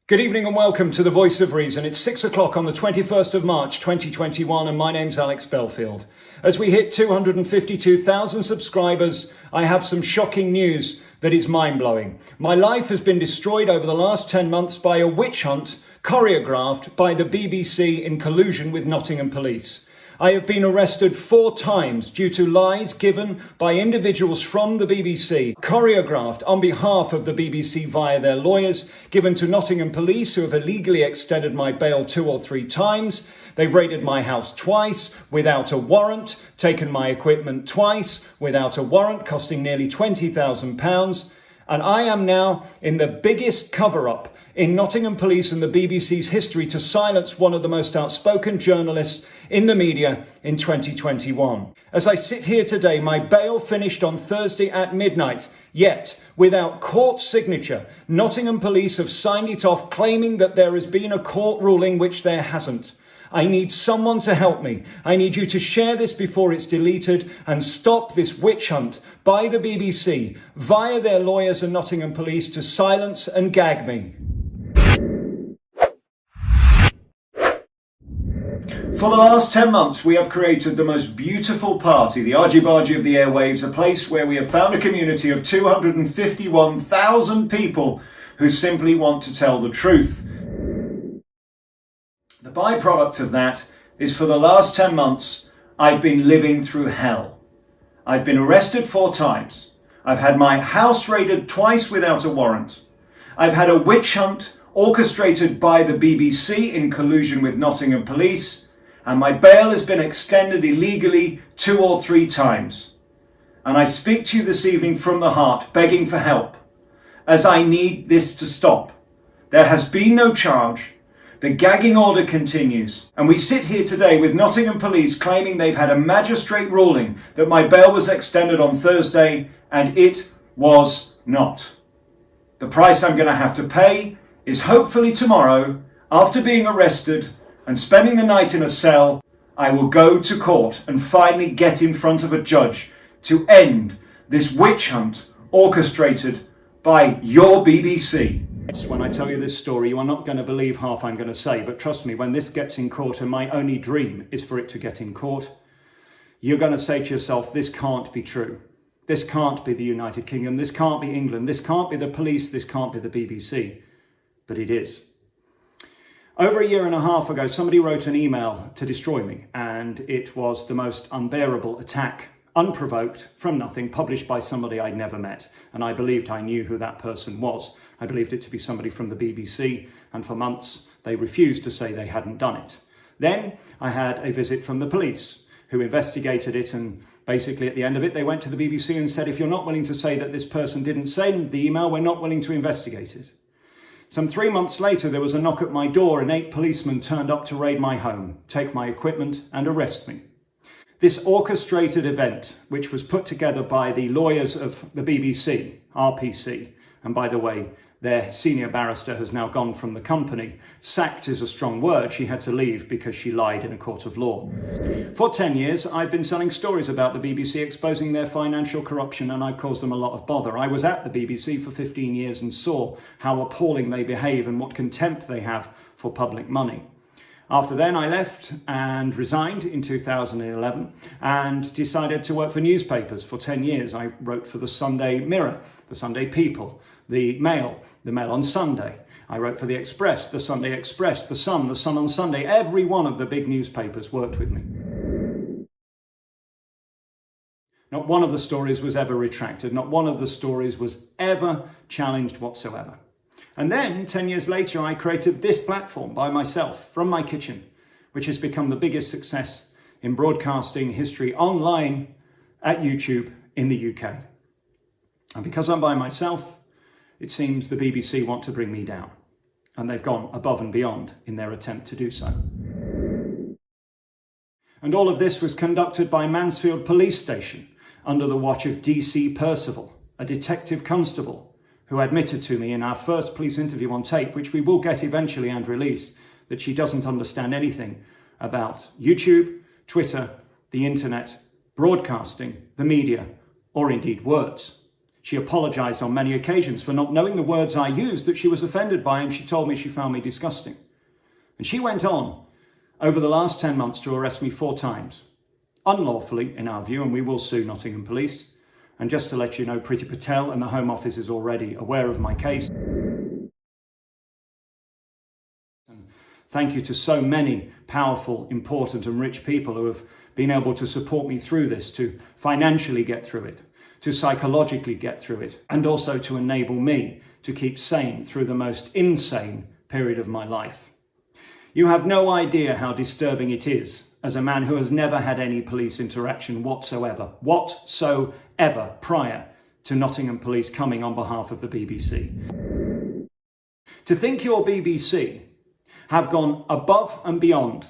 Good evening and welcome to The Voice of Reason. It's 6 o'clock on the 21st of March 2021 and my name's Alex Belfield. As we hit 252,000 subscribers, I have some shocking news that is mind-blowing. My life has been destroyed over the last 10 months by a witch hunt choreographed by the BBC in collusion with Nottingham police. I have been arrested 4 times due to lies given by individuals from the BBC, choreographed on behalf of the BBC via their lawyers, given to Nottingham police who have illegally extended my bail 2 or 3 times. They've raided my house twice without a warrant, taken my equipment twice without a warrant, costing nearly £20,000. And I am now in the biggest cover-up in Nottingham Police and the BBC's history to silence one of the most outspoken journalists in the media in 2021. As I sit here today, my bail finished on Thursday at midnight, yet without court signature, Nottingham Police have signed it off, claiming that there has been a court ruling which there hasn't. I need someone to help me. I need you to share this before it's deleted and stop this witch hunt by the BBC via their lawyers and Nottingham Police to silence and gag me. For the last 10 months, we have created the most beautiful party, the argy-bargy of the airwaves, a place where we have found a community of 251,000 people who simply want to tell the truth. The byproduct of that is for the last 10 months, I've been living through hell. I've been arrested 4 times. I've had my house raided twice without a warrant. I've had a witch hunt orchestrated by the BBC in collusion with Nottingham Police, and my bail has been extended illegally 2 or 3 times. And I speak to you this evening from the heart, begging for help, as I need this to stop. There has been no charge. The gagging order continues, and we sit here today with Nottingham Police claiming they've had a magistrate ruling that my bail was extended on Thursday, and it was not. The price I'm going to have to pay is hopefully tomorrow, after being arrested and spending the night in a cell, I will go to court and finally get in front of a judge to end this witch hunt orchestrated by your BBC. When I tell you this story, you are not going to believe half I'm going to say, but trust me, when this gets in court, and my only dream is for it to get in court, you're going to say to yourself, this can't be true. This can't be the United Kingdom. This can't be England. This can't be the police. This can't be the BBC. But it is. Over 1.5 years ago, somebody wrote an email to destroy me, and it was the most unbearable attack, unprovoked, from nothing, published by somebody I'd never met. And I believed I knew who that person was. I believed it to be somebody from the BBC, and for months they refused to say they hadn't done it. Then I had a visit from the police, who investigated it, and basically at the end of it they went to the BBC and said, if you're not willing to say that this person didn't send the email, we're not willing to investigate it. Some 3 months later, there was a knock at my door and 8 policemen turned up to raid my home, take my equipment and arrest me. This orchestrated event, which was put together by the lawyers of the BBC, RPC, and by the way, their senior barrister has now gone from the company. Sacked is a strong word. She had to leave because she lied in a court of law. For 10 years, I've been selling stories about the BBC, exposing their financial corruption, and I've caused them a lot of bother. I was at the BBC for 15 years and saw how appalling they behave and what contempt they have for public money. After then, I left and resigned in 2011 and decided to work for newspapers for 10 years. I wrote for the Sunday Mirror, the Sunday People, the Mail on Sunday. I wrote for the Express, the Sunday Express, the Sun on Sunday. Every one of the big newspapers worked with me. Not one of the stories was ever retracted. Not one of the stories was ever challenged whatsoever. And then 10 years later, I created this platform by myself from my kitchen, which has become the biggest success in broadcasting history online at YouTube in the UK. And because I'm by myself, it seems the BBC want to bring me down. And they've gone above and beyond in their attempt to do so. And all of this was conducted by Mansfield Police Station under the watch of DC Percival, a detective constable, who admitted to me in our first police interview on tape, which we will get eventually and release, that she doesn't understand anything about YouTube, Twitter, the internet, broadcasting, the media, or indeed words. She apologised on many occasions for not knowing the words I used that she was offended by, and she told me she found me disgusting. And she went on over the last 10 months to arrest me 4 times, unlawfully in our view, and we will sue Nottingham Police. And just to let you know, Priti Patel and the Home Office is already aware of my case. Thank you to so many powerful, important and rich people who have been able to support me through this, to financially get through it, to psychologically get through it, and also to enable me to keep sane through the most insane period of my life. You have no idea how disturbing it is as a man who has never had any police interaction whatsoever prior to Nottingham Police coming on behalf of the BBC. To think your BBC have gone above and beyond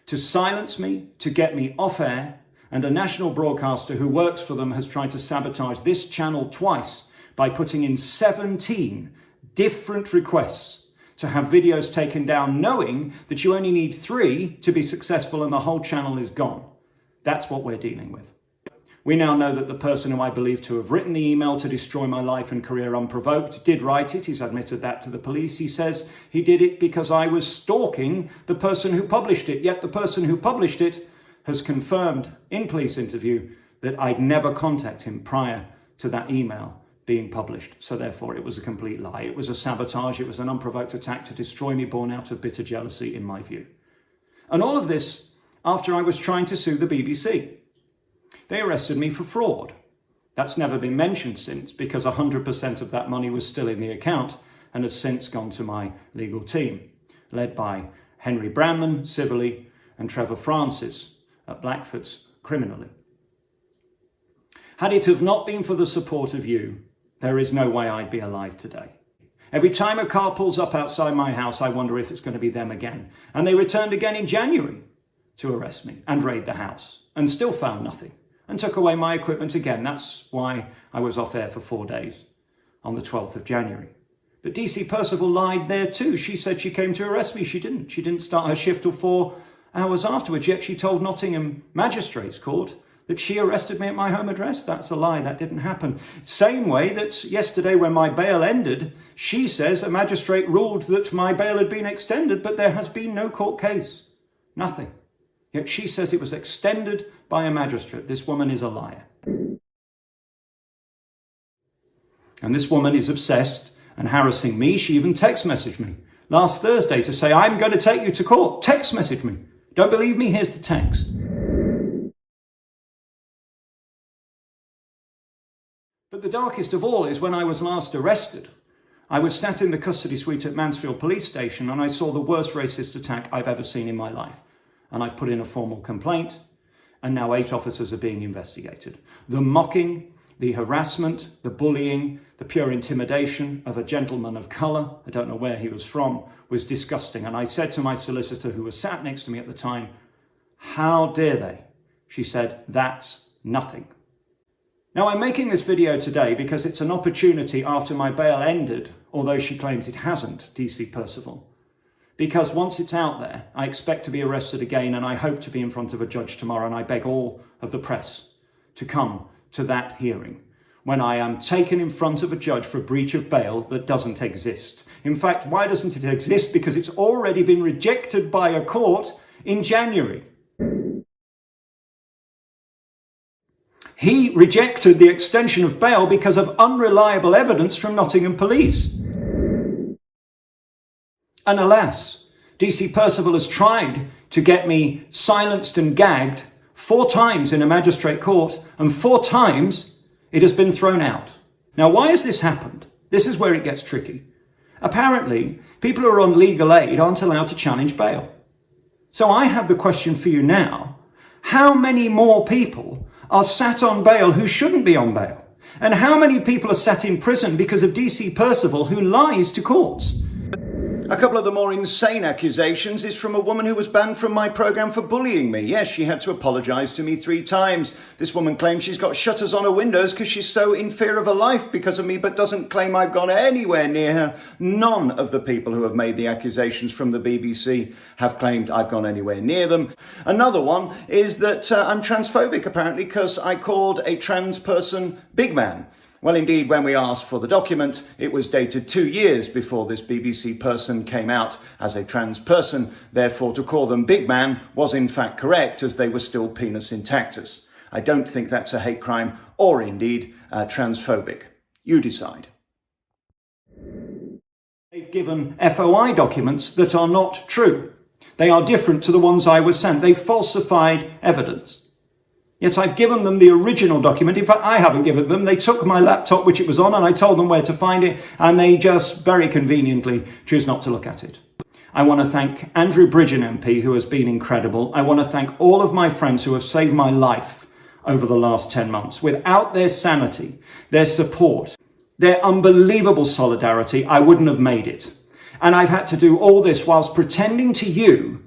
to silence me, to get me off air, and a national broadcaster who works for them has tried to sabotage this channel twice by putting in 17 different requests to have videos taken down, knowing that you only need 3 to be successful and the whole channel is gone. That's what we're dealing with. We now know that the person who I believe to have written the email to destroy my life and career unprovoked did write it. He's admitted that to the police. He says he did it because I was stalking the person who published it. Yet the person who published it has confirmed in police interview that I'd never contacted him prior to that email being published. So therefore it was a complete lie. It was a sabotage. It was an unprovoked attack to destroy me, born out of bitter jealousy, in my view. And all of this after I was trying to sue the BBC. They arrested me for fraud. That's never been mentioned since, because 100% of that money was still in the account and has since gone to my legal team, led by Henry Branman, civilly, and Trevor Francis at Blackford's, criminally. Had it have not been for the support of you, there is no way I'd be alive today. Every time a car pulls up outside my house, I wonder if it's going to be them again. And they returned again in January to arrest me and raid the house, and still found nothing, and took away my equipment again. That's why I was off air for 4 days on the 12th of January. But DC Percival lied there too. She said she came to arrest me. She didn't. She didn't start her shift till 4 hours afterwards, yet she told Nottingham Magistrates Court that she arrested me at my home address. That's a lie. That didn't happen. Same way that yesterday when my bail ended, she says a magistrate ruled that my bail had been extended, but there has been no court case. Nothing. Yet she says it was extended by a magistrate. This woman is a liar. And this woman is obsessed and harassing me. She even text messaged me last Thursday to say, I'm going to take you to court. Text message me. Don't believe me? Here's the text. But the darkest of all is when I was last arrested. I was sat in the custody suite at Mansfield Police Station and I saw the worst racist attack I've ever seen in my life. And I've put in a formal complaint, and now 8 officers are being investigated. The mocking, the harassment, the bullying, the pure intimidation of a gentleman of colour, I don't know where he was from, was disgusting. And I said to my solicitor, who was sat next to me at the time, how dare they? She said, that's nothing. Now, I'm making this video today because it's an opportunity after my bail ended, although she claims it hasn't, DC Percival. Because once it's out there, I expect to be arrested again, and I hope to be in front of a judge tomorrow, and I beg all of the press to come to that hearing when I am taken in front of a judge for breach of bail that doesn't exist. In fact, why doesn't it exist? Because it's already been rejected by a court in January. He rejected the extension of bail because of unreliable evidence from Nottingham Police. And alas, DC Percival has tried to get me silenced and gagged 4 times in a magistrate court, and 4 times it has been thrown out. Now, why has this happened? This is where it gets tricky. Apparently, people who are on legal aid aren't allowed to challenge bail. So I have the question for you now. How many more people are sat on bail who shouldn't be on bail? And how many people are sat in prison because of DC Percival, who lies to courts? A couple of the more insane accusations is from a woman who was banned from my programme for bullying me. Yes, she had to apologise to me 3 times. This woman claims she's got shutters on her windows because she's so in fear of her life because of me, but doesn't claim I've gone anywhere near her. None of the people who have made the accusations from the BBC have claimed I've gone anywhere near them. Another one is that I'm transphobic, apparently, because I called a trans person big man. Well, indeed, when we asked for the document, it was dated 2 years before this BBC person came out as a trans person. Therefore, to call them big man was in fact correct, as they were still penis intactus. I don't think that's a hate crime or indeed transphobic. You decide. They've given FOI documents that are not true. They are different to the ones I was sent. They've falsified evidence. Yet I've given them the original document. In fact, I haven't given them. They took my laptop, which it was on, and I told them where to find it, and they just very conveniently choose not to look at it. I want to thank Andrew Bridgen MP, who has been incredible. I want to thank all of my friends who have saved my life over the last 10 months. Without their sanity, their support, their unbelievable solidarity, I wouldn't have made it. And I've had to do all this whilst pretending to you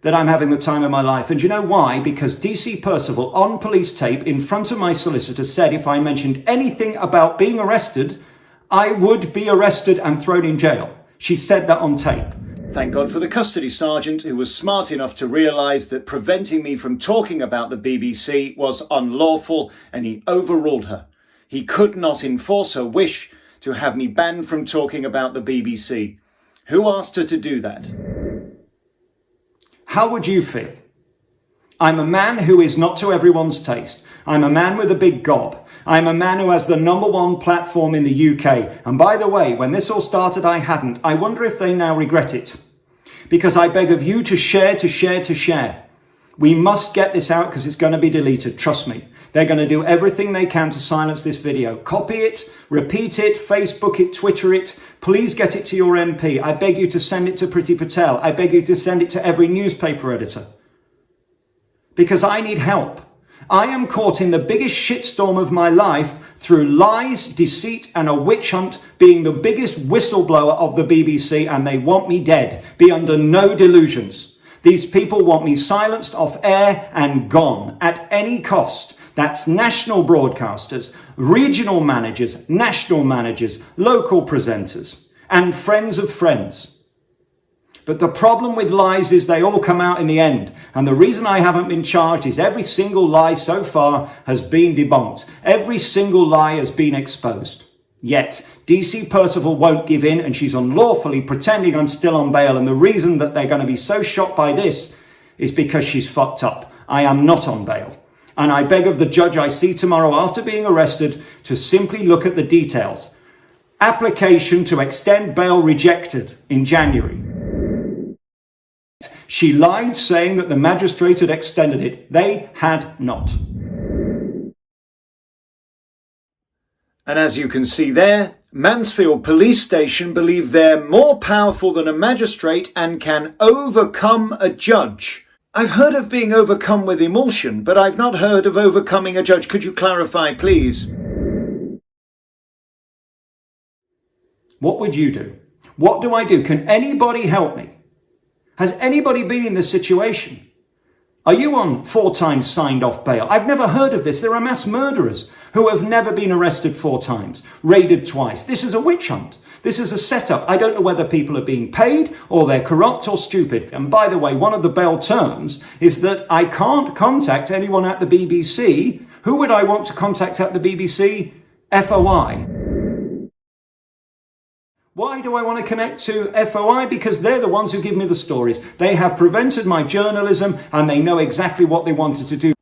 that I'm having the time of my life. And you know why? Because DC Percival, on police tape in front of my solicitor, said if I mentioned anything about being arrested, I would be arrested and thrown in jail. She said that on tape. Thank God for the custody sergeant, who was smart enough to realise that preventing me from talking about the BBC was unlawful, and he overruled her. He could not enforce her wish to have me banned from talking about the BBC. Who asked her to do that? How would you feel? I'm a man who is not to everyone's taste. I'm a man with a big gob. I'm a man who has the #1 platform in the UK. And by the way, when this all started, I hadn't. I wonder if they now regret it. Because I beg of you to share, to share, to share. We must get this out because it's going to be deleted. Trust me. They're going to do everything they can to silence this video. Copy it, repeat it, Facebook it, Twitter it. Please get it to your MP. I beg you to send it to Priti Patel. I beg you to send it to every newspaper editor. Because I need help. I am caught in the biggest shitstorm of my life through lies, deceit, and a witch hunt, being the biggest whistleblower of the BBC, and they want me dead. Be under no delusions. These people want me silenced, off air, and gone at any cost. That's national broadcasters, regional managers, national managers, local presenters, and friends of friends. But the problem with lies is they all come out in the end. And the reason I haven't been charged is every single lie so far has been debunked. Every single lie has been exposed. Yet, DC Percival won't give in, and she's unlawfully pretending I'm still on bail. And the reason that they're going to be so shocked by this is because she's fucked up. I am not on bail. And I beg of the judge I see tomorrow after being arrested to simply look at the details. Application to extend bail rejected in January. She lied, saying that the magistrate had extended it. They had not. And as you can see there, Mansfield Police Station believe they're more powerful than a magistrate and can overcome a judge. I've heard of being overcome with emulsion, but I've not heard of overcoming a judge. Could you clarify, please? What would you do? What do I do? Can anybody help me? Has anybody been in this situation? Are you on 4 times signed off bail? I've never heard of this. There are mass murderers who have never been arrested 4 times, raided twice. This is a witch hunt. This is a setup. I don't know whether people are being paid or they're corrupt or stupid. And by the way, one of the bail terms is that I can't contact anyone at the BBC. Who would I want to contact at the BBC? FOI. Why do I want to connect to FOI? Because they're the ones who give me the stories. They have prevented my journalism and they know exactly what they wanted to do.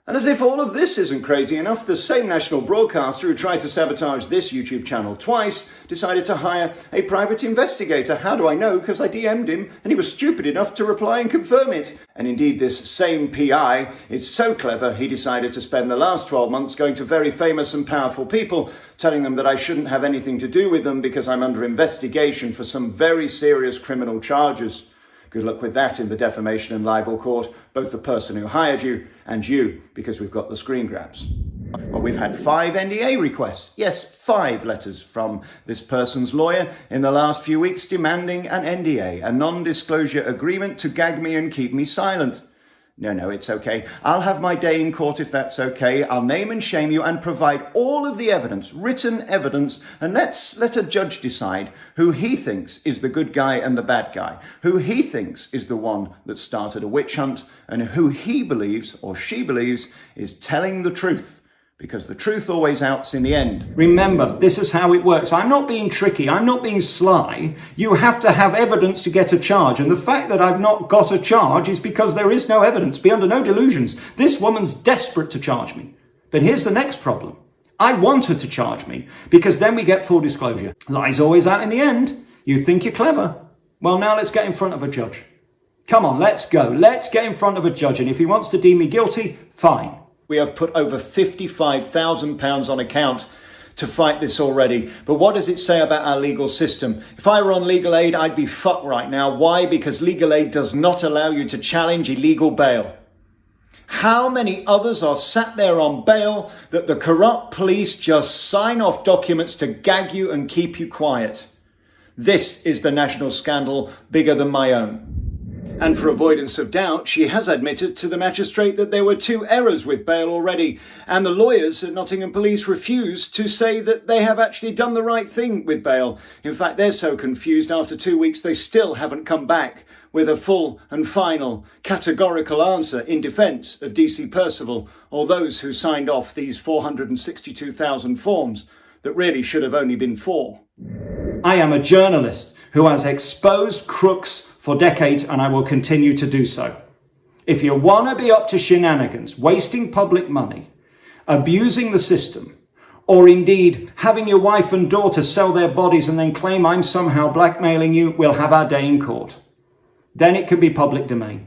And as if all of this isn't crazy enough, the same national broadcaster who tried to sabotage this YouTube channel twice decided to hire a private investigator. How do I know? Because I DM'd him and he was stupid enough to reply and confirm it. And indeed, this same PI is so clever, he decided to spend the last 12 months going to very famous and powerful people, telling them that I shouldn't have anything to do with them because I'm under investigation for some very serious criminal charges. Good luck with that in the defamation and libel court, both the person who hired you and you, because we've got the screen grabs. Well, we've had 5 NDA requests. Yes, 5 letters from this person's lawyer in the last few weeks demanding an NDA, a non-disclosure agreement to gag me and keep me silent. No, it's okay. I'll have my day in court if that's okay. I'll name and shame you and provide all of the evidence, written evidence, and let a judge decide who he thinks is the good guy and the bad guy, who he thinks is the one that started a witch hunt, and who he believes or she believes is telling the truth. because the truth always outs in the end. Remember, this is how it works. I'm not being tricky. I'm not being sly. You have to have evidence to get a charge. And the fact that I've not got a charge is because there is no evidence. Be under no delusions. This woman's desperate to charge me. But here's the next problem. I want her to charge me because then we get full disclosure. Lie's always out in the end. You think you're clever. Well, now let's get in front of a judge. Come on, let's go. Let's get in front of a judge. And if he wants to deem me guilty, fine. We have put over £55,000 on account to fight this already. But what does it say about our legal system? If I were on legal aid, I'd be fucked right now. Why? Because legal aid does not allow you to challenge illegal bail. How many others are sat there on bail that the corrupt police just sign off documents to gag you and keep you quiet? This is the national scandal bigger than my own. And for avoidance of doubt, she has admitted to the magistrate that there were 2 errors with bail already, and the lawyers at Nottingham Police refused to say that they have actually done the right thing with bail. In fact, they're so confused after 2 weeks they still haven't come back with a full and final categorical answer in defence of DC Percival or those who signed off these 462,000 forms that really should have only been 4. I am a journalist who has exposed crooks for decades, and I will continue to do so. If you want to be up to shenanigans, wasting public money, abusing the system, or indeed having your wife and daughter sell their bodies and then claim I'm somehow blackmailing you, we'll have our day in court. Then it can be public domain.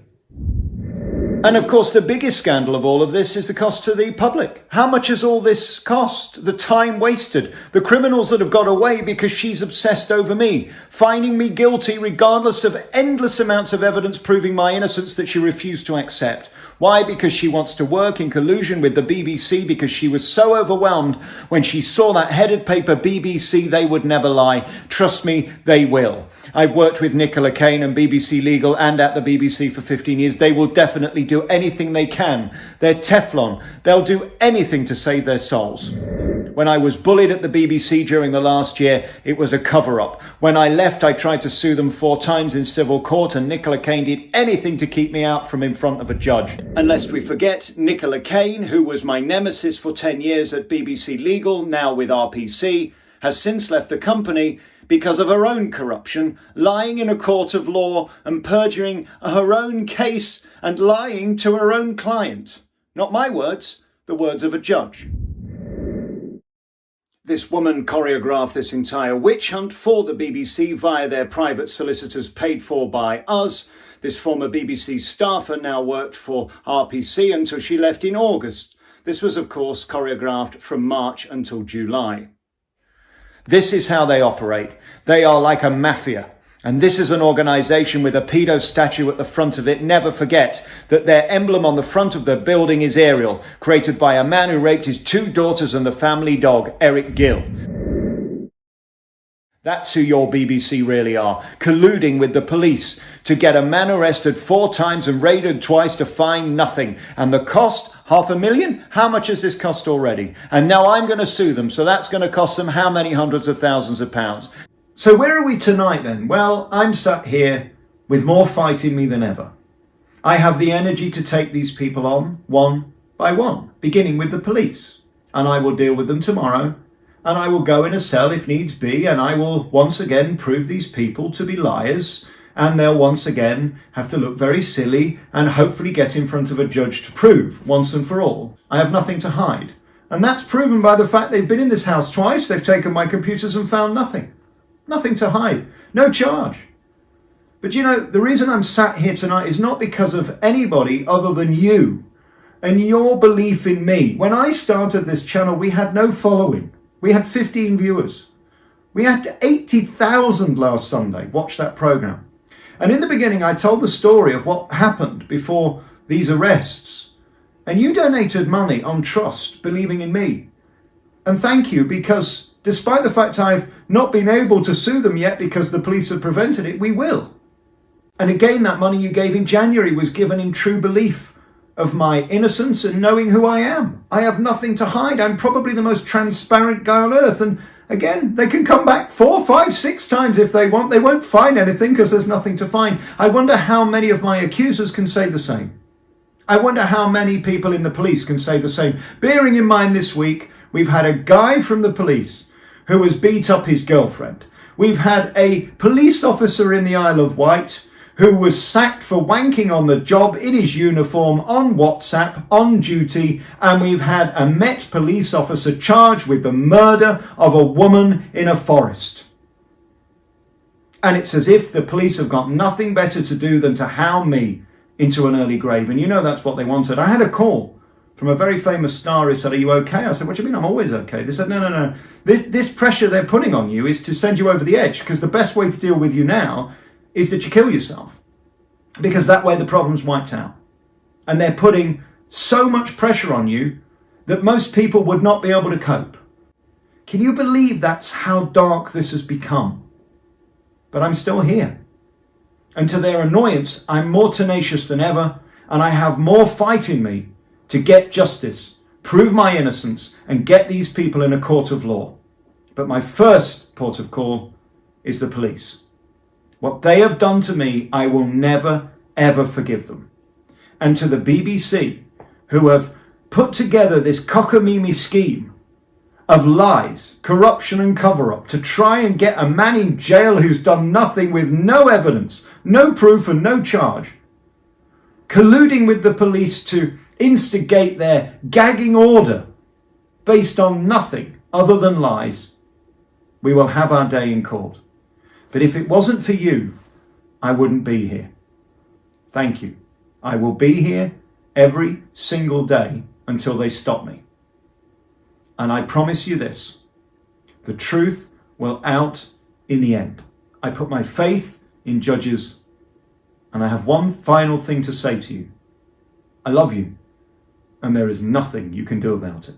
And of course, the biggest scandal of all of this is the cost to the public. How much has all this cost? The time wasted, the criminals that have got away because she's obsessed over me, finding me guilty regardless of endless amounts of evidence proving my innocence that she refused to accept. Why? Because she wants to work in collusion with the BBC, because she was so overwhelmed when she saw that headed paper, BBC, they would never lie. Trust me, they will. I've worked with Nicola Kane and BBC Legal and at the BBC for 15 years. They will definitely do anything they can. They're Teflon. They'll do anything to save their souls. When I was bullied at the BBC during the last year, it was a cover-up. When I left, I tried to sue them 4 times in civil court, and Nicola Kane did anything to keep me out from in front of a judge. And lest we forget, Nicola Kane, who was my nemesis for 10 years at BBC Legal, now with RPC, has since left the company because of her own corruption, lying in a court of law and perjuring her own case and lying to her own client. Not my words, the words of a judge. This woman choreographed this entire witch hunt for the BBC via their private solicitors paid for by us. This former BBC staffer now worked for RPC until she left in August. This was, of course, choreographed from March until July. This is how they operate. They are like a mafia. And this is an organisation with a pedo statue at the front of it. Never forget that their emblem on the front of the building is Ariel, created by a man who raped his 2 daughters and the family dog, Eric Gill. That's who your BBC really are, colluding with the police to get a man arrested 4 times and raided twice to find nothing. And the cost, $500,000? How much has this cost already? And now I'm going to sue them, so that's going to cost them how many hundreds of thousands of pounds? So where are we tonight then? Well, I'm sat here with more fight in me than ever. I have the energy to take these people on one by one, beginning with the police. And I will deal with them tomorrow. And I will go in a cell if needs be. And I will once again prove these people to be liars. And they'll once again have to look very silly and hopefully get in front of a judge to prove once and for all I have nothing to hide. And that's proven by the fact they've been in this house twice. They've taken my computers and found nothing. Nothing to hide. No charge. But you know, the reason I'm sat here tonight is not because of anybody other than you and your belief in me. When I started this channel, we had no following. We had 15 viewers. We had 80,000 last Sunday. Watch that program. And in the beginning, I told the story of what happened before these arrests. And you donated money on trust, believing in me. And thank you, because despite the fact I've not been able to sue them yet because the police have prevented it, we will. And again, that money you gave in January was given in true belief of my innocence and knowing who I am. I have nothing to hide. I'm probably the most transparent guy on earth. And again, they can come back 4, 5, 6 times if they want. They won't find anything because there's nothing to find. I wonder how many of my accusers can say the same. I wonder how many people in the police can say the same. Bearing in mind this week, we've had a guy from the police who has beat up his girlfriend. We've had a police officer in the Isle of Wight who was sacked for wanking on the job in his uniform on WhatsApp on duty, and we've had a Met police officer charged with the murder of a woman in a forest. And it's as if the police have got nothing better to do than to hound me into an early grave. And you know that's what they wanted. I had a call from a very famous star who said, "Are you okay?" I said, "What do you mean? I'm always okay." They said, No. This pressure they're putting on you is to send you over the edge, because the best way to deal with you now is that you kill yourself, because that way the problem's wiped out. And they're putting so much pressure on you that most people would not be able to cope. Can you believe that's how dark this has become? But I'm still here. And to their annoyance, I'm more tenacious than ever, and I have more fight in me to get justice, prove my innocence, and get these people in a court of law. But my first port of call is the police. What they have done to me, I will never, ever forgive them. And to the BBC, who have put together this cockamamie scheme of lies, corruption and cover-up to try and get a man in jail who's done nothing, with no evidence, no proof and no charge, colluding with the police to instigate their gagging order based on nothing other than lies, we will have our day in court. But if it wasn't for you, I wouldn't be here. Thank you. I will be here every single day until they stop me. And I promise you this, the truth will out in the end. I put my faith in judges, and I have one final thing to say to you. I love you, and there is nothing you can do about it.